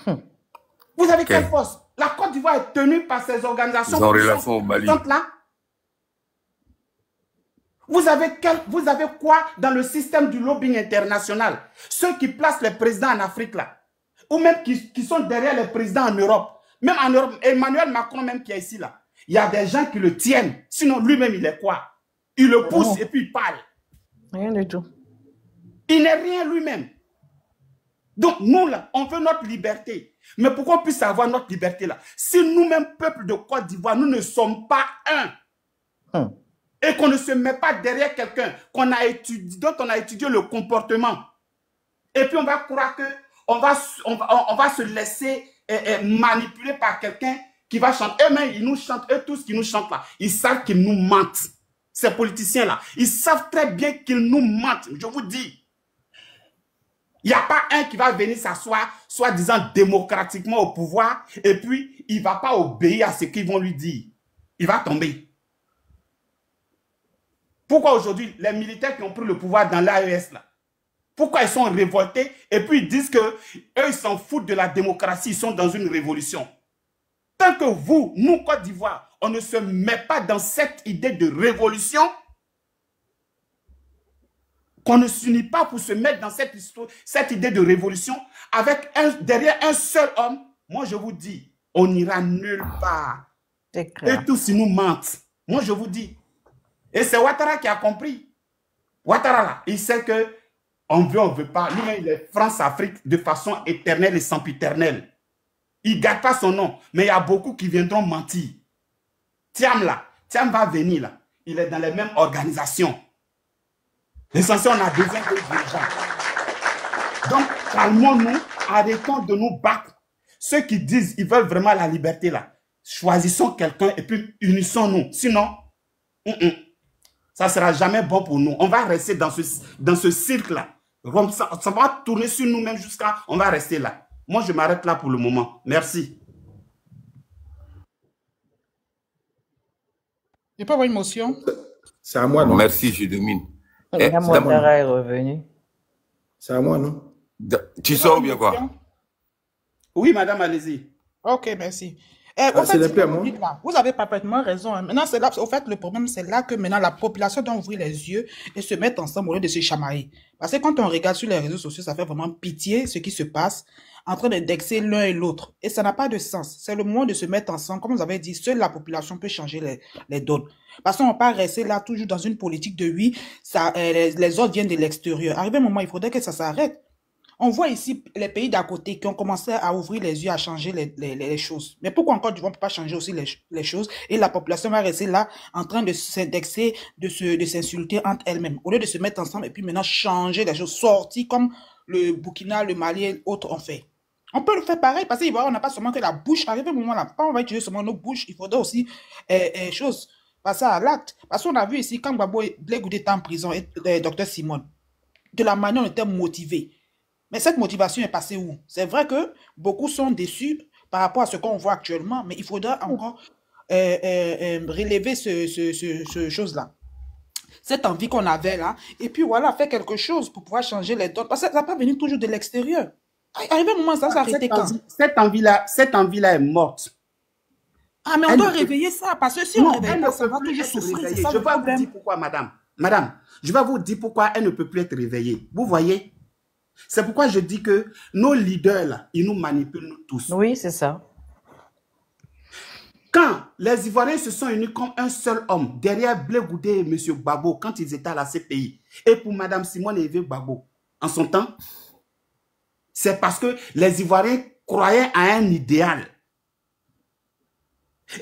Vous avez quelle force? La Côte d'Ivoire est tenue par ces organisations là. Vous avez quoi dans le système du lobbying international? Ceux qui placent les présidents en Afrique là, ou même qui sont derrière les présidents en Europe. Même en Europe, Emmanuel Macron même qui est ici là, il y a des gens qui le tiennent. Sinon lui-même il est quoi? Il le pousse et puis il parle. Rien du tout. Il n'est rien lui-même. Donc nous là, on veut notre liberté. Mais pour qu'on puisse avoir notre liberté là, si nous-mêmes, peuple de Côte d'Ivoire, nous ne sommes pas un, et qu'on ne se met pas derrière quelqu'un dont on a étudié le comportement, et puis on va croire que on va se laisser manipuler par quelqu'un qui va chanter. Eux-mêmes, ils nous chantent, eux tous qui nous chantent là, ils savent qu'ils nous mentent. Ces politiciens-là, ils savent très bien qu'ils nous mentent. Je vous dis. Il n'y a pas un qui va venir s'asseoir, soi-disant démocratiquement au pouvoir, et puis il ne va pas obéir à ce qu'ils vont lui dire. Il va tomber. Pourquoi aujourd'hui, les militaires qui ont pris le pouvoir dans l'AES, là, pourquoi ils sont révoltés, et puis ils disent qu'eux, ils s'en foutent de la démocratie, ils sont dans une révolution. Tant que vous, nous, Côte d'Ivoire, on ne se met pas dans cette idée de révolution, qu'on ne s'unit pas pour se mettre dans cette idée de révolution avec derrière un seul homme, moi je vous dis, on n'ira nulle part. Et tous ils nous mentent. Moi je vous dis. Et c'est Ouattara qui a compris. Ouattara là, il sait que on veut pas. Lui-même il est France-Afrique de façon éternelle et sempiternelle. Il ne garde pas son nom, mais il y a beaucoup qui viendront mentir. Thiam là, Thiam va venir là. Il est dans les mêmes organisations. L'essentiel, on a besoin de gens. Donc, calmons-nous, arrêtons de nous battre. Ceux qui disent qu'ils veulent vraiment la liberté, là, choisissons quelqu'un et puis unissons-nous. Sinon, ça ne sera jamais bon pour nous. On va rester dans ce cirque-là. Ça va tourner sur nous-mêmes jusqu'à... On va rester là. Moi, je m'arrête là pour le moment. Merci. Il n'y a pas une motion? C'est à moi, non? Merci, je domine. Ouattara est revenu. C'est à moi, non? Tu sors ou bien quoi? Oui, madame, allez-y. Ok, merci. Vous avez parfaitement raison. Hein. Maintenant, c'est là, au fait, le problème, c'est là que maintenant la population doit ouvrir les yeux et se mettre ensemble au lieu de se chamailler. Parce que quand on regarde sur les réseaux sociaux, ça fait vraiment pitié ce qui se passe en train d'indexer l'un et l'autre. Et ça n'a pas de sens. C'est le moment de se mettre ensemble. Comme vous avez dit, seule la population peut changer les donnes. Parce qu'on ne va pas rester là toujours dans une politique de oui, les autres viennent de l'extérieur. Arrivé un moment, il faudrait que ça s'arrête. On voit ici les pays d'à côté qui ont commencé à ouvrir les yeux, à changer les choses. Mais pourquoi encore on ne peut pas changer aussi les choses et la population va rester là en train de s'indexer, de s'insulter entre elles-mêmes. Au lieu de se mettre ensemble et puis maintenant changer les choses, sortir comme le Burkina, le Mali et autres ont fait. On peut le faire pareil parce qu'on n'a pas seulement que la bouche. Arrivé un moment là, quand on va utiliser seulement nos bouches, il faudrait aussi passer à l'acte. Parce qu'on a vu ici, quand Gbagbo Blé Goudé était en prison et Dr Simone, de la manière on était motivés. Mais cette motivation est passée où? C'est vrai que beaucoup sont déçus par rapport à ce qu'on voit actuellement, mais il faudra encore relever ce chose-là. Cette envie qu'on avait là, et puis voilà, faire quelque chose pour pouvoir changer les données. Parce que ça ne va pas venir toujours de l'extérieur. Arrivé un moment, ça s'arrêtait quand? Cette envie-là est morte. Ah, mais on doit réveiller ça, parce que si on ne réveille pas, ça va toujours souffrir. Je vais vous dire pourquoi, madame. Madame, je vais vous dire pourquoi elle ne peut plus être réveillée. Vous voyez, C'est pourquoi je dis que nos leaders, là, ils nous manipulent, nous tous. Oui, c'est ça. Quand les Ivoiriens se sont unis comme un seul homme, derrière Blé Goudé et M. Gbagbo, quand ils étaient à la CPI, et pour Mme Simone et Gbagbo, en son temps, c'est parce que les Ivoiriens croyaient à un idéal.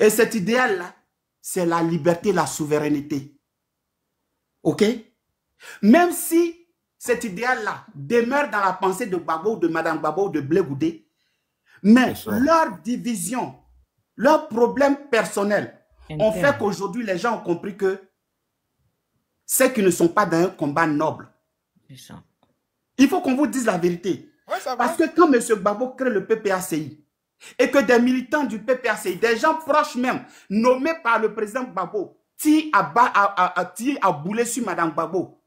Et cet idéal-là, c'est la liberté, la souveraineté. OK? Même si cet idéal-là demeure dans la pensée de Gbagbo, de Mme Gbagbo, de Blé Goudé, mais leur division, leurs problèmes personnels ont fait qu'aujourd'hui, les gens ont compris que c'est qu'ils ne sont pas dans un combat noble. Il faut qu'on vous dise la vérité. Ouais, parce que quand M. Gbagbo crée le PPACI, et que des militants du PPACI, des gens proches même, nommés par le président Gbagbo, tirent à boulet sur Mme Gbagbo.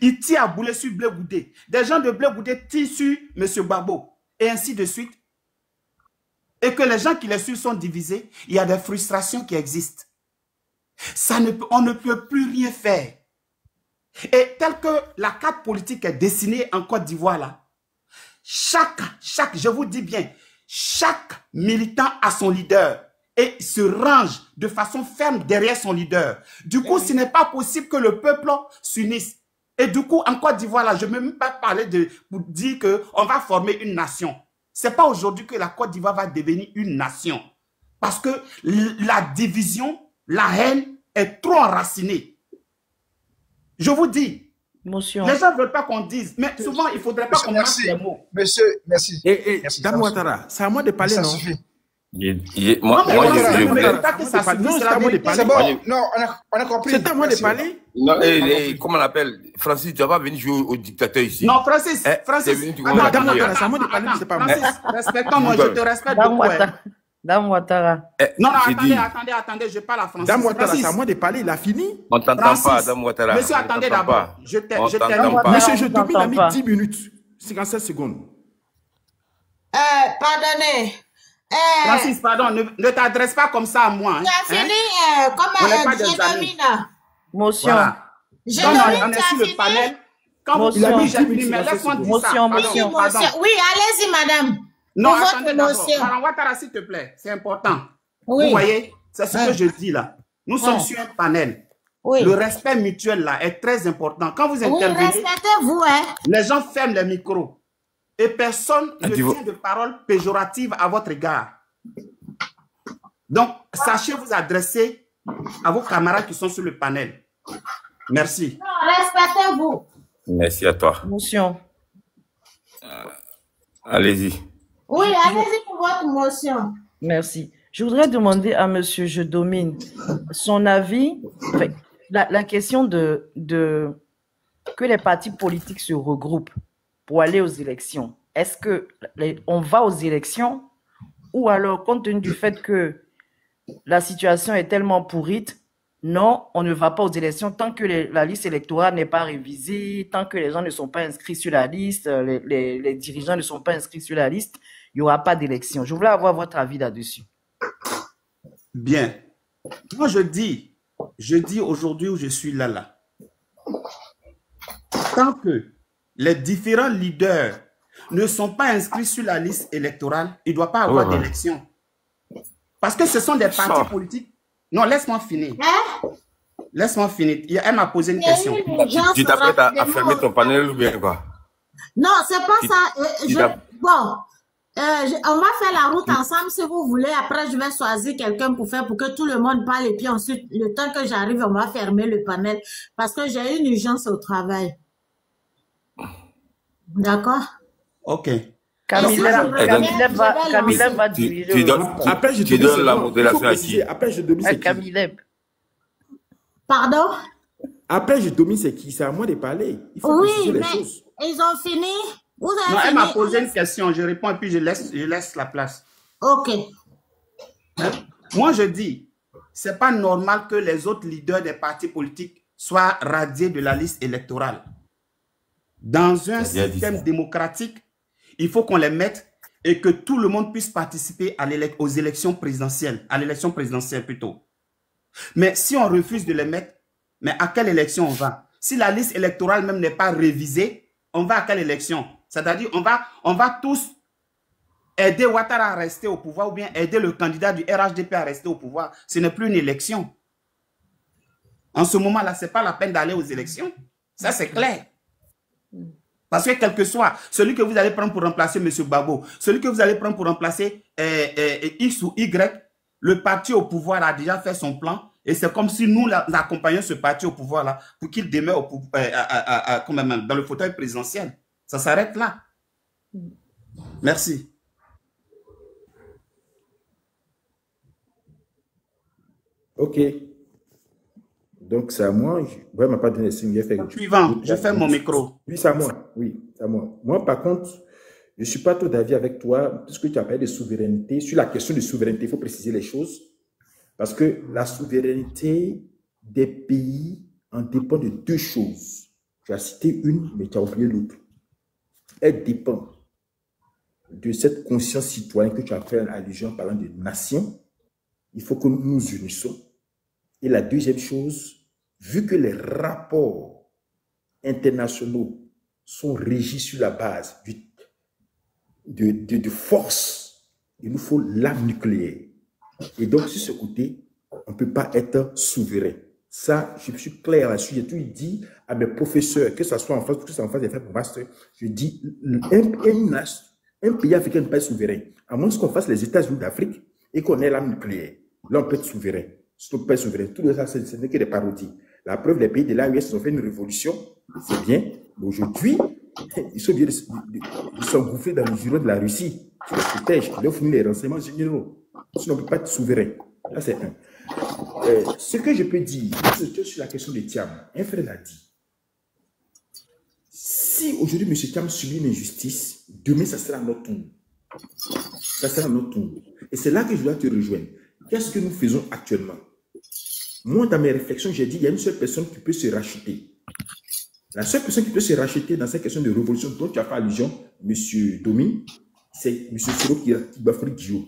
Ils tirent à boulet sur Blé Goudé. Des gens de Blé Goudé tirent sur M. Gbagbo. Et ainsi de suite. Et que les gens qui les suivent sont divisés, il y a des frustrations qui existent. On ne peut plus rien faire. Et tel que la carte politique est dessinée en Côte d'Ivoire, là, je vous dis bien, chaque militant a son leader et se range de façon ferme derrière son leader. Du coup, ce n'est pas possible que le peuple s'unisse. Et du coup, en Côte d'Ivoire, là, je ne vais même pas parler pour dire qu'on va former une nation. Ce n'est pas aujourd'hui que la Côte d'Ivoire va devenir une nation. Parce que la division, la haine est trop enracinée. Je vous dis, Motion. Les gens ne veulent pas qu'on dise, mais souvent, il ne faudrait pas qu'on marque les mots. Monsieur, merci. Merci, Dame Ouattara, c'est à moi de parler, non? Moi, c'est bon, non, on a compris. C'est à moi de parler. Non, comment on appelle? Francis, tu vas pas venir jouer au dictateur ici. Non, Francis, Francis. Dame Ouattara, c'est à moi de parler, c'est pas moi. Francis, respectons-moi, je te respecte beaucoup. Dame Ouattara. Non, attendez, je parle à Francis. Dame Ouattara, c'est à moi de parler, il a fini. On t'entend pas, Dame Ouattara. Monsieur, attendez d'abord. Je termine. Monsieur, je domine, il a mis 10 minutes, 57 secondes. Pardonnez. Francis, pardon, ne t'adresse pas comme ça à moi. Tu as fini, je domine. Motion. Voilà. On est sur le panel. Quand vous dites, j'ai fini, mais laisse-moi dire ça. Motion. Oui, allez-y, madame. Non, attendez d'abord. Madame Ouattara, s'il te plaît, c'est important. Oui. Vous voyez, c'est ce que je dis là. Nous sommes sur un panel. Oui. Le respect mutuel là est très important. Quand vous intervenez, respectez-vous, les gens ferment les micros. Et personne ne tient de paroles péjoratives à votre égard. Donc, sachez vous adresser à vos camarades qui sont sur le panel. Merci. Respectez-vous. Merci à toi. Motion. Allez-y. Oui, allez-y pour votre motion. Merci. Je voudrais demander à Monsieur Je Domine son avis. Enfin, la question que les partis politiques se regroupent pour aller aux élections. Est-ce que on va aux élections ou alors, compte tenu du fait que la situation est tellement pourrite, non, on ne va pas aux élections tant que la liste électorale n'est pas révisée, tant que les gens ne sont pas inscrits sur la liste, les dirigeants ne sont pas inscrits sur la liste, il n'y aura pas d'élection. Je voulais avoir votre avis là-dessus. Bien. Moi, je dis aujourd'hui où je suis là. Tant que les différents leaders ne sont pas inscrits sur la liste électorale, il ne doit pas avoir d'élection. Parce que ce sont des partis politiques. Non, laisse-moi finir. Laisse-moi finir. Elle m'a posé une question. Tu t'apprêtes à fermer ton panel ou bien quoi? Non, c'est pas ça. On va faire la route ensemble si vous voulez. Après, je vais choisir quelqu'un pour que tout le monde parle. Et puis ensuite, le temps que j'arrive, on va fermer le panel. Parce que j'ai une urgence au travail. D'accord? Ok. Camilla va diriger. Après, je donne la modération à qui? Après, je domine c'est qui? Pardon? Après, je domine c'est qui? C'est à moi de parler. Il faut préciser les choses. Ils ont fini. Vous avez non, fini. Elle m'a posé une question. Je réponds et puis je laisse la place. Ok. Moi, je dis, c'est pas normal que les autres leaders des partis politiques soient radiés de la liste électorale. Dans un système démocratique, il faut qu'on les mette et que tout le monde puisse participer aux élections présidentielles, à l'élection présidentielle plutôt. Mais si on refuse de les mettre, mais à quelle élection on va? Si la liste électorale même n'est pas révisée, on va à quelle élection? C'est-à-dire, on va tous aider Ouattara à rester au pouvoir ou bien aider le candidat du RHDP à rester au pouvoir. Ce n'est plus une élection. En ce moment-là, ce n'est pas la peine d'aller aux élections. Ça, c'est clair. Parce que quel que soit, celui que vous allez prendre pour remplacer M. Gbagbo, celui que vous allez prendre pour remplacer X ou Y, le parti au pouvoir a déjà fait son plan et c'est comme si nous accompagnions ce parti au pouvoir-là pour qu'il demeure dans le fauteuil présidentiel. Ça s'arrête là. Merci. Ok. Donc, c'est à moi. Ouais, m'a pas donné signe. Suivant, je ferme mon micro. Oui, c'est à moi. Oui, c'est à moi. Moi, par contre, je ne suis pas tout d'avis avec toi, puisque tu as parlé de souveraineté. Sur la question de souveraineté, il faut préciser les choses. Parce que la souveraineté des pays en dépend de deux choses. Tu as cité une, mais tu as oublié l'autre. Elle dépend de cette conscience citoyenne que tu as fait allusion en parlant de nation. Il faut que nous nous unissons. Et la deuxième chose, vu que les rapports internationaux sont régis sur la base de force, il nous faut l'arme nucléaire. Et donc, sur ce côté, on ne peut pas être souverain. Ça, je suis clair là-dessus. J'ai tout dit à mes professeurs, que ce soit en France, que ce soit en France, j'ai fait pour master, je dis, un pays africain ne peut pas être souverain. À moins qu'on fasse les États-Unis d'Afrique et qu'on ait l'arme nucléaire. Là, on peut être souverain. Si on peut être souverain, tout ça, ce n'est que des parodies. La preuve, les pays de l'AES ont fait une révolution, c'est bien. Mais aujourd'hui, ils sont gouffrés dans le giron de la Russie. Ils les protègent, ils leur fournissent les renseignements généraux. Sinon, on ne peut pas être souverain. Là, c'est un. Ce que je peux dire, sur la question de Thiam, un frère l'a dit. Si aujourd'hui, M. Thiam subit une injustice, demain, ça sera notre tour. Ça sera notre tour. Et c'est là que je dois te rejoindre. Qu'est-ce que nous faisons actuellement? Moi, dans mes réflexions, j'ai dit, il y a une seule personne qui peut se racheter. La seule personne qui peut se racheter dans cette question de révolution dont tu as fait allusion, M. Domi, c'est M. Soro Kibafri Guillaume.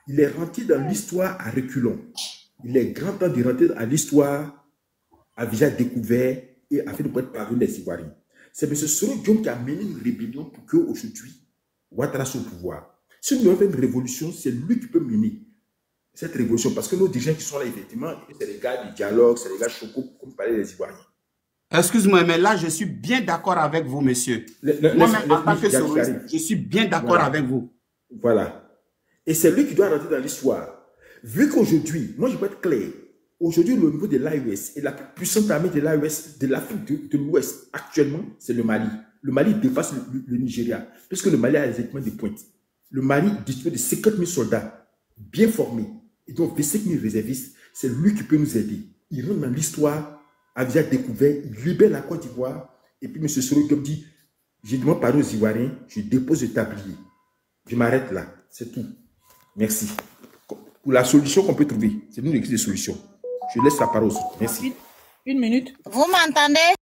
Il est rentré dans l'histoire à reculons. Il est grand temps de rentrer à l'histoire à visage découvert et afin de pouvoir parvenir des Ivoiriens. C'est M. Soro Guillaume qui a mené une rébellion pour qu'aujourd'hui, Ouattara soit au pouvoir. Si nous avons fait une révolution, c'est lui qui peut mener cette révolution. Parce que nos dirigeants qui sont là, effectivement, c'est les gars du dialogue, c'est les gars chocos, comme parlait les Ivoiriens. Excuse-moi, mais là, je suis bien d'accord avec vous, monsieur. Moi-même, en tant que souriste, je suis bien d'accord avec vous. Voilà. Et c'est lui qui doit rentrer dans l'histoire. Vu qu'aujourd'hui, moi je peux être clair, aujourd'hui le niveau de l'AES et la plus puissante armée de l'AES de l'Afrique de l'Ouest actuellement, c'est le Mali. Le Mali dépasse le Nigeria, puisque le Mali a les équipements de pointe. Le Mali dispose de 50 000 soldats bien formés, et donc 25 000 réservistes. C'est lui qui peut nous aider. Il rentre dans l'histoire à visage découvert, il libère la Côte d'Ivoire, et puis M. Soro comme dit, je demande pardon aux Ivoiriens, je dépose le tablier. Je m'arrête là, c'est tout. Merci. Pour la solution qu'on peut trouver, c'est nous qui avons des solutions. Je laisse la parole aux autres. Merci. Une minute. Vous m'entendez?